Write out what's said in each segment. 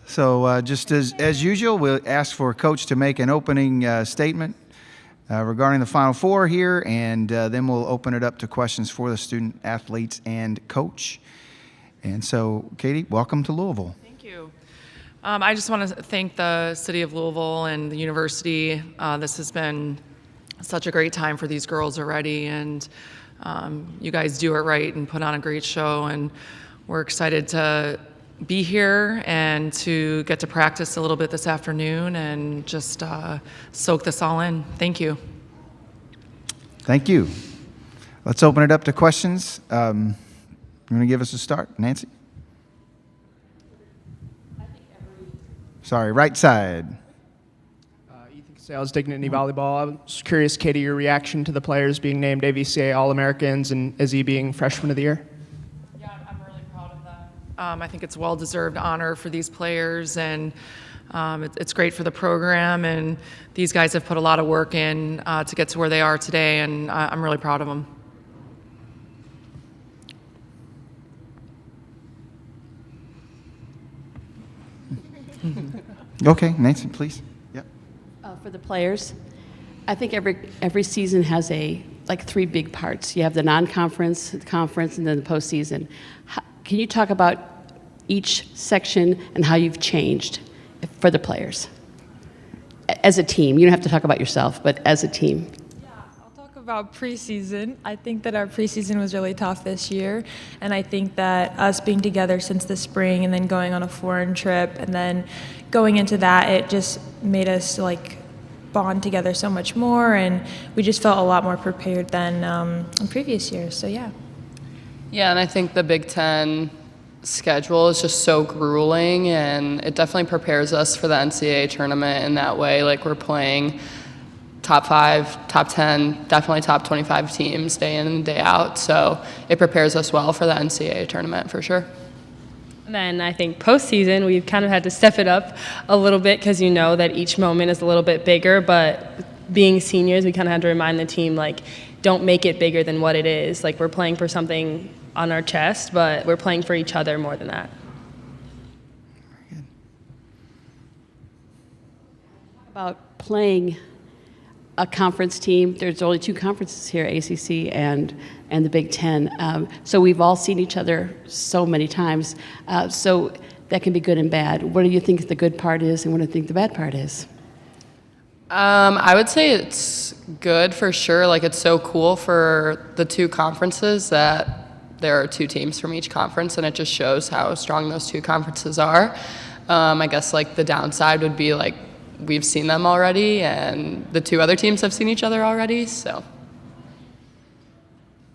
So just as usual, we'll ask for Coach to make an opening statement regarding the Final Four here, and then we'll open it up to questions for the student athletes and coach. And so, Katie, welcome to Louisville. Thank you. I just want to thank the City of Louisville and the university. This has been such a great time for these girls already, and you guys do it right and put on a great show, and we're excited to be here and to get to practice a little bit this afternoon and just soak this all in. Thank you. Thank you. Let's open it up to questions. You want to give us a start, Nancy? Sorry, right side. Ethan Sales, Dignity Volleyball. I was curious, Katie, your reaction to the players being named AVCA All-Americans and Izzy being Freshman of the Year? Yeah, I'm really proud of them. I think it's a well-deserved honor for these players, and it's great for the program, and these guys have put a lot of work in to get to where they are today, and I'm really proud of them. Okay, Nancy, please. Yep. For the players, I think every season has like three big parts. You have the non-conference, the conference, and then the postseason. Can you talk about each section and how you've changed for the players as a team? You don't have to talk about yourself, but as a team. About preseason. I think that our preseason was really tough this year, and I think that us being together since the spring and then going on a foreign trip and then going into that, it just made us like bond together so much more, and we just felt a lot more prepared than in previous years. So yeah. Yeah, and I think the Big Ten schedule is just so grueling, and it definitely prepares us for the NCAA tournament in that way. Like, we're playing top 5, top 10, definitely top 25 teams day in and day out. So it prepares us well for the NCAA tournament for sure. And then I think postseason, we've kind of had to step it up a little bit because you know that each moment is a little bit bigger. But being seniors, we kind of had to remind the team, like, don't make it bigger than what it is. Like, we're playing for something on our chest, but we're playing for each other more than that. Very good. About playing a conference team. There's only 2 conferences here, ACC and the Big Ten. So we've all seen each other so many times. So that can be good and bad. What do you think the good part is, and what do you think the bad part is? I would say it's good for sure. Like, it's so cool for the 2 conferences that there are 2 teams from each conference, and it just shows how strong those 2 conferences are. I guess, like, the downside would be, like, we've seen them already, and the 2 other teams have seen each other already, so.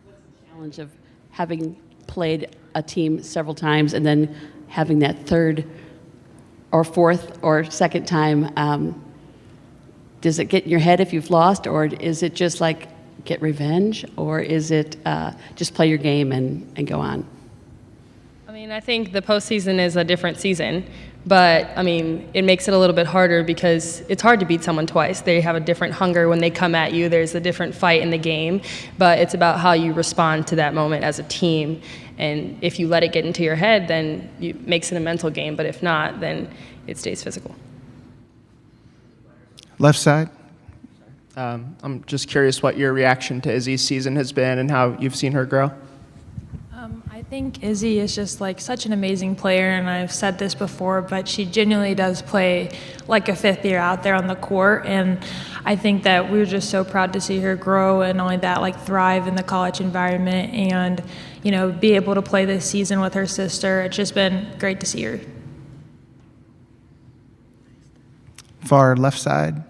What's the challenge of having played a team several times and then having that third or fourth or second time? Does it get in your head if you've lost, or is it just like get revenge, or is it just play your game and go on? I mean, I think the postseason is a different season. But, I mean, it makes it a little bit harder because it's hard to beat someone twice. They have a different hunger when they come at you. There's a different fight in the game. But it's about how you respond to that moment as a team. And if you let it get into your head, then it makes it a mental game. But if not, then it stays physical. Left side. I'm just curious what your reaction to Izzy's season has been and how you've seen her grow. I think Izzy is just like such an amazing player, and I've said this before, but she genuinely does play like a 5th year out there on the court, and I think that we were just so proud to see her grow, and not only that, like, thrive in the college environment and, you know, be able to play this season with her sister. It's just been great to see her. Far left side.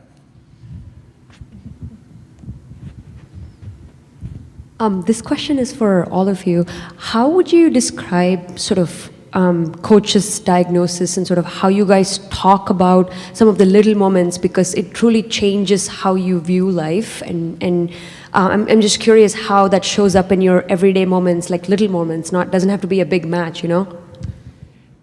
This question is for all of you. How would you describe sort of coach's diagnosis and sort of how you guys talk about some of the little moments, because it truly changes how you view life, and I'm just curious how that shows up in your everyday moments, like little moments, doesn't have to be a big match, you know?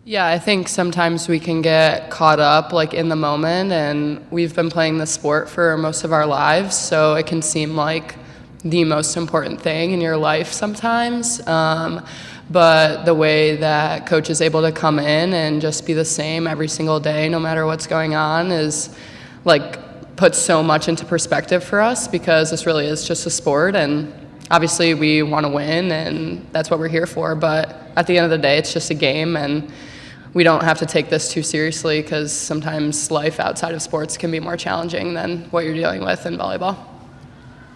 Yeah, I think sometimes we can get caught up, like, in the moment, and we've been playing the sport for most of our lives, so it can seem like the most important thing in your life sometimes. But the way that coach is able to come in and just be the same every single day, no matter what's going on, is like puts so much into perspective for us, because this really is just a sport, and obviously we want to win and that's what we're here for, but at the end of the day it's just a game, and we don't have to take this too seriously, because sometimes life outside of sports can be more challenging than what you're dealing with in volleyball.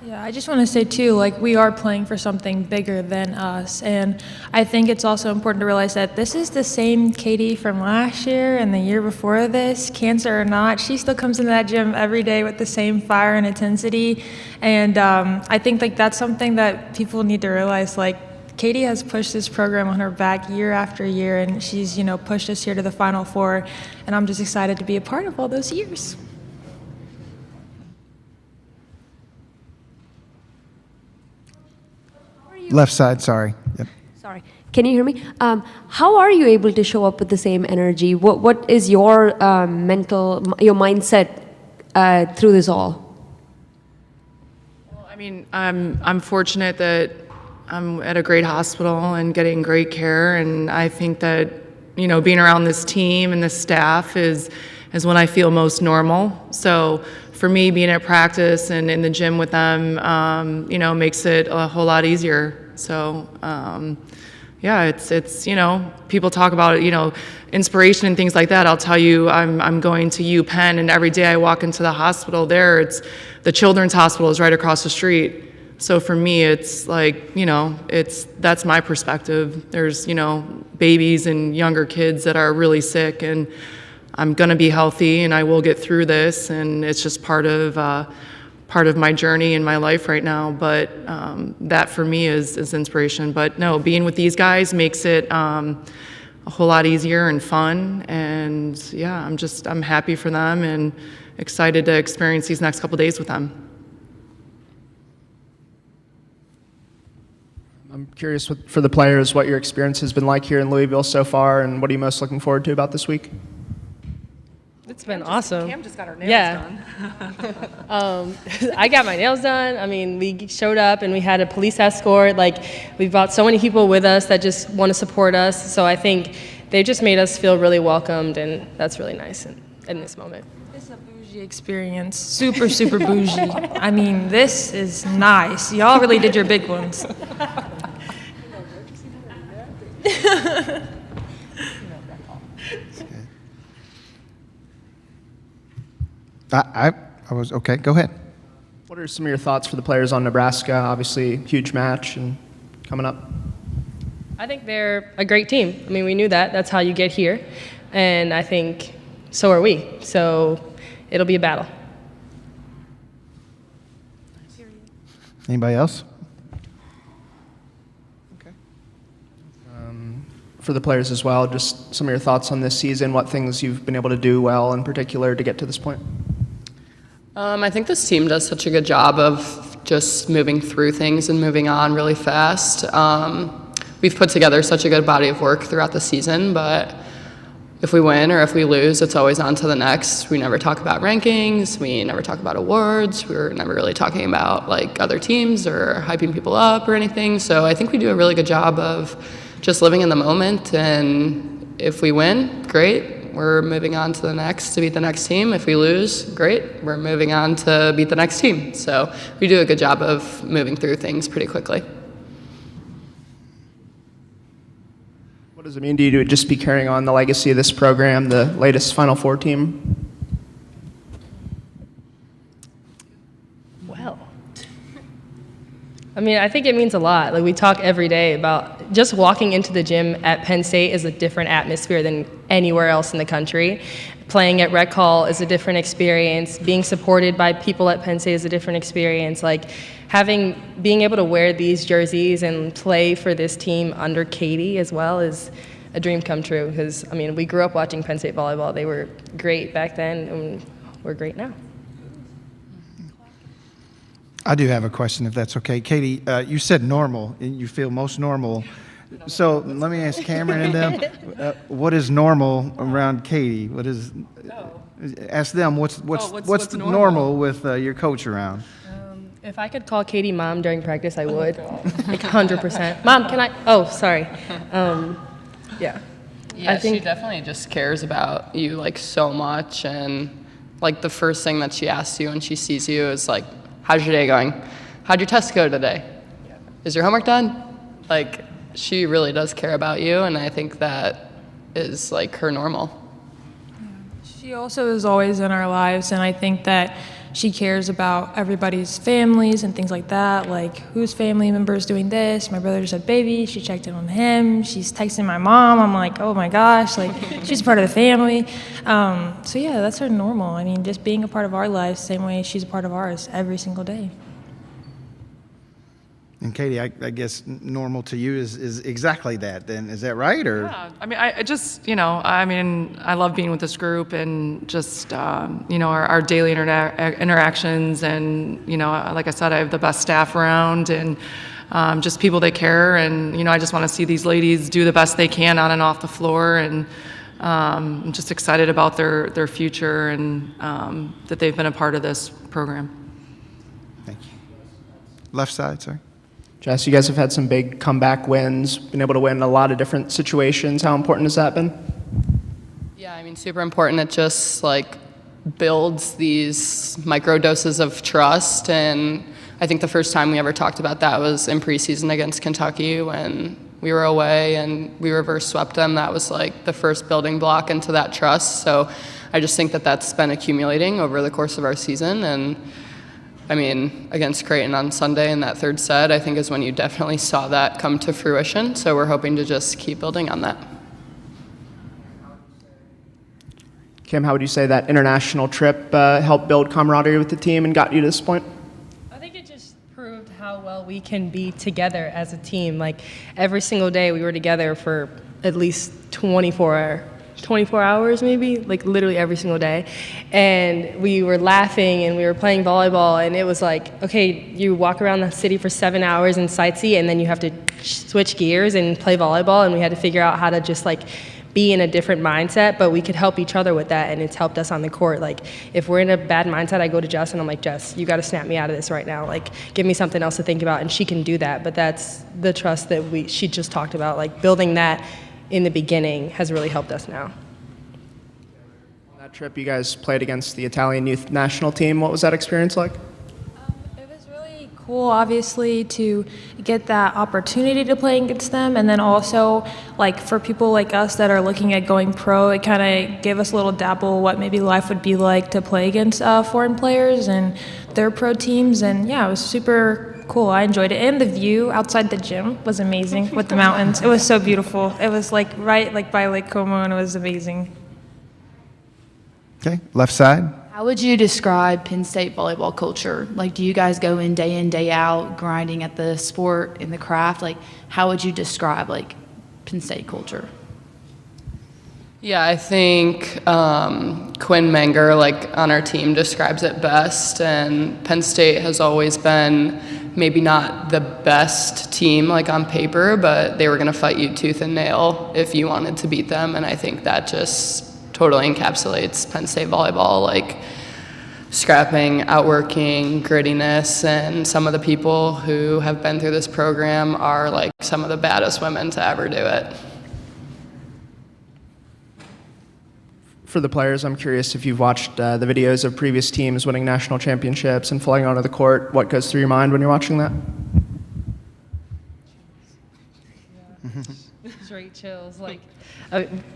Yeah, I just want to say too, like, we are playing for something bigger than us, and I think it's also important to realize that this is the same Katie from last year and the year before this, cancer or not. She still comes into that gym every day with the same fire and intensity, and I think like that's something that people need to realize. Like, Katie has pushed this program on her back year after year, and she's, you know, pushed us here to the Final Four, and I'm just excited to be a part of all those years. Left side, sorry. Yep. Sorry. Can you hear me? How are you able to show up with the same energy? What is your your mindset through this all? Well, I mean, I'm fortunate that I'm at a great hospital and getting great care, and I think that, you know, being around this team and this staff is when I feel most normal. So for me, being at practice and in the gym with them, you know, makes it a whole lot easier. So, yeah, it's you know, people talk about, you know, inspiration and things like that. I'll tell you, I'm going to Penn, and every day I walk into the hospital there, it's the children's hospital is right across the street. So for me, it's like, you know, that's my perspective. There's, you know, babies and younger kids that are really sick, and I'm gonna be healthy, and I will get through this, and it's just part of my journey in my life right now. But that for me is inspiration. But no, being with these guys makes it a whole lot easier and fun. And yeah, I'm happy for them and excited to experience these next couple days with them. I'm curious for the players what your experience has been like here in Louisville so far, and what are you most looking forward to about this week? It's been awesome. Cam just got her nails done. I got my nails done. I mean, we showed up and we had a police escort. Like, we've brought so many people with us that just want to support us. So I think they just made us feel really welcomed, and that's really nice in this moment. It's a bougie experience, super, super bougie. I mean, this is nice. Y'all really did your big ones. I was okay. Go ahead. What are some of your thoughts for the players on Nebraska? Obviously, huge match and coming up. I think they're a great team. I mean, we knew that. That's how you get here. And I think so are we. So it'll be a battle. Anybody else? For the players as well, just some of your thoughts on this season, what things you've been able to do well in particular to get to this point? I think this team does such a good job of just moving through things and moving on really fast. We've put together such a good body of work throughout the season, but if we win or if we lose, it's always on to the next. We never talk about rankings. We never talk about awards. We're never really talking about like other teams or hyping people up or anything. So I think we do a really good job of just living in the moment, and if we win, great, we're moving on to the next to beat the next team. If we lose, great, we're moving on to beat the next team. So we do a good job of moving through things pretty quickly. What does it mean to you to just be carrying on the legacy of this program, the latest Final Four team? Well, I mean, I think it means a lot. Like, we talk every day about just walking into the gym at Penn State is a different atmosphere than anywhere else in the country. Playing at Rec Hall is a different experience. Being supported by people at Penn State is a different experience. Like, being able to wear these jerseys and play for this team under Katie as well is a dream come true. Because, I mean, we grew up watching Penn State volleyball. They were great back then, and we're great now. I do have a question, if that's okay. Katie, you said normal, and you feel most normal. So let me ask Cameron and them, what is normal around Katie? What is? Ask them what's normal with your coach around. If I could call Katie mom during practice, I would. Like 100%. Mom, can I? Oh, sorry. Yeah. Yeah, I think- she definitely just cares about you like so much, and like the first thing that she asks you when she sees you is like, "How's your day going? How'd your test go today? Is your homework done?" Like, she really does care about you, and I think that is like her normal. She also is always in our lives, and I think that she cares about everybody's families and things like that, like whose family member is doing this. My brother just had a baby. She checked in on him. She's texting my mom. I'm like, oh my gosh, like she's part of the family. So yeah, that's her normal. I mean, just being a part of our lives, same way she's a part of ours every single day. And Katie, I guess normal to you is exactly that. Then is that right? Or Yeah, I mean, I just, I mean, I love being with this group and just, our daily interactions. And, like I said, I have the best staff around and just people that care. And, I just want to see these ladies do the best they can on and off the floor. And I'm just excited about their future and that they've been a part of this program. thank you. Left side, sorry. Jess, you guys have had some big comeback wins, been able to win in a lot of different situations. How important has that been? Yeah, I mean, super important. It just like builds these micro doses of trust, and I think the first time we ever talked about that was in preseason against Kentucky when we were away and we reverse swept them. That was like the first building block into that trust. So I just think that that's been accumulating over the course of our season. And I mean, against Creighton on Sunday in that third set, I think is when you definitely saw that come to fruition. So we're hoping to just keep building on that. Kim, how would you say that international trip helped build camaraderie with the team and got you to this point? I think it just proved how well we can be together as a team. Like every single day we were together for at least 24 hours maybe, like literally every single day. And we were laughing and we were playing volleyball, and it was like, okay, you walk around the city for 7 hours and sightsee, and then you have to switch gears and play volleyball, and we had to figure out how to just like be in a different mindset, but we could help each other with that, and it's helped us on the court. Like if we're in a bad mindset, I go to Jess and I'm like, Jess, you got to snap me out of this right now. Like give me something else to think about, and she can do that. But that's the trust that she just talked about. Like building that in the beginning has really helped us now. That trip, you guys played against the Italian youth national team. What was that experience like? It was really cool, obviously, to get that opportunity to play against them, and then also, like, for people like us that are looking at going pro, it kind of gave us a little dabble what maybe life would be like to play against foreign players and their pro teams, and yeah, it was super cool. I enjoyed it, and the view outside the gym was amazing with the mountains. It was so beautiful. It was like right like by Lake Como, and it was amazing. Okay, left side. How would you describe Penn State volleyball culture? Like, do you guys go in, day out, grinding at the sport and the craft? Like, how would you describe, like, Penn State culture? Yeah, I think Quinn Menger, like on our team, describes it best. And Penn State has always been maybe not the best team, like on paper, but they were going to fight you tooth and nail if you wanted to beat them. And I think that just totally encapsulates Penn State volleyball, like scrapping, outworking, grittiness. And some of the people who have been through this program are like some of the baddest women to ever do it. For the players, I'm curious if you've watched the videos of previous teams winning national championships and flying onto the court. What goes through your mind when you're watching that? Straight chills. Like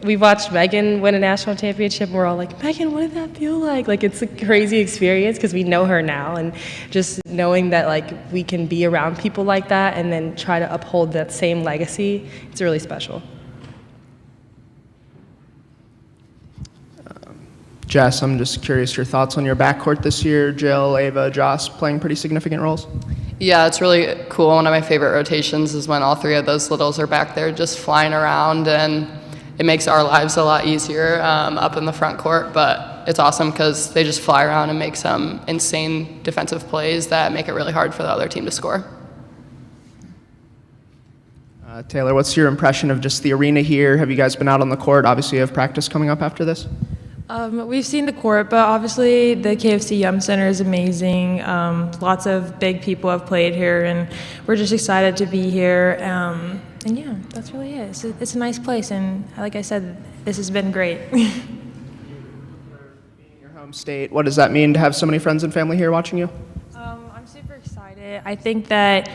we watched Megan win a national championship, and we're all like, Megan, what did that feel like? Like it's a crazy experience because we know her now, and just knowing that like we can be around people like that and then try to uphold that same legacy, it's really special. Jess, I'm just curious your thoughts on your backcourt this year. Jill, Ava, Joss playing pretty significant roles. Yeah, it's really cool. One of my favorite rotations is when all three of those littles are back there just flying around, and it makes our lives a lot easier up in the front court. But it's awesome because they just fly around and make some insane defensive plays that make it really hard for the other team to score. Taylor, what's your impression of just the arena here? Have you guys been out on the court? Obviously, you have practice coming up after this. We've seen the court, but obviously the KFC Yum Center is amazing. Lots of big people have played here, and we're just excited to be here. And yeah, that's really it. It's a nice place, and like I said, this has been great. Your home state, what does that mean to have so many friends and family here watching you? I'm super excited. I think that,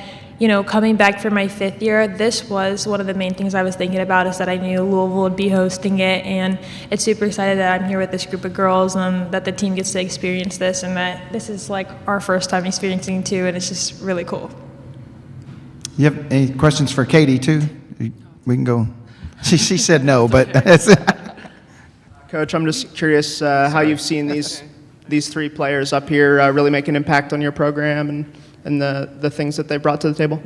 coming back for my 5th year, this was one of the main things I was thinking about, is that I knew Louisville would be hosting it, and it's super excited that I'm here with this group of girls and that the team gets to experience this, and that this is like our first time experiencing it too, and it's just really cool. You have any questions for Katie, too? We can go. She said no, but Coach, I'm just curious how you've seen these 3 players up here really make an impact on your program and the things that they brought to the table.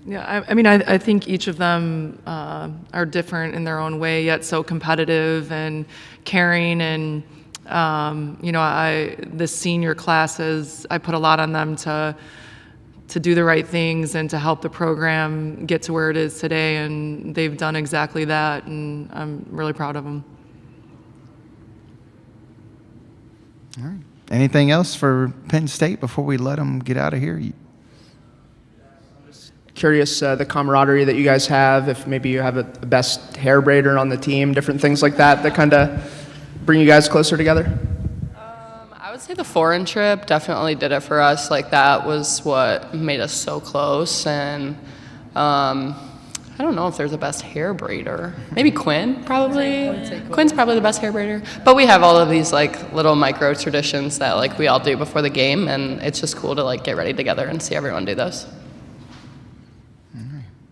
Yeah, I think each of them are different in their own way, yet so competitive and caring. And the senior classes, I put a lot on them to do the right things and to help the program get to where it is today. And they've done exactly that, and I'm really proud of them. All right. Anything else for Penn State before we let them get out of here? Curious the camaraderie that you guys have, if maybe you have a best hair braider on the team, different things like that kind of bring you guys closer together? I would say the foreign trip definitely did it for us. Like, that was what made us so close. And I don't know if there's a best hair braider. Maybe Quinn, probably. Quinn's probably the best hair braider. But we have all of these like little micro traditions that like we all do before the game, and it's just cool to like get ready together and see everyone do those.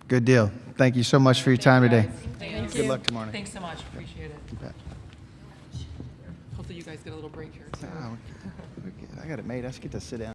Good deal. Thank you so much for your time today. Thank Good luck tomorrow. Thanks so much. Appreciate it. You bet. Hopefully you guys get a little break here. I got it made. I just get to sit down.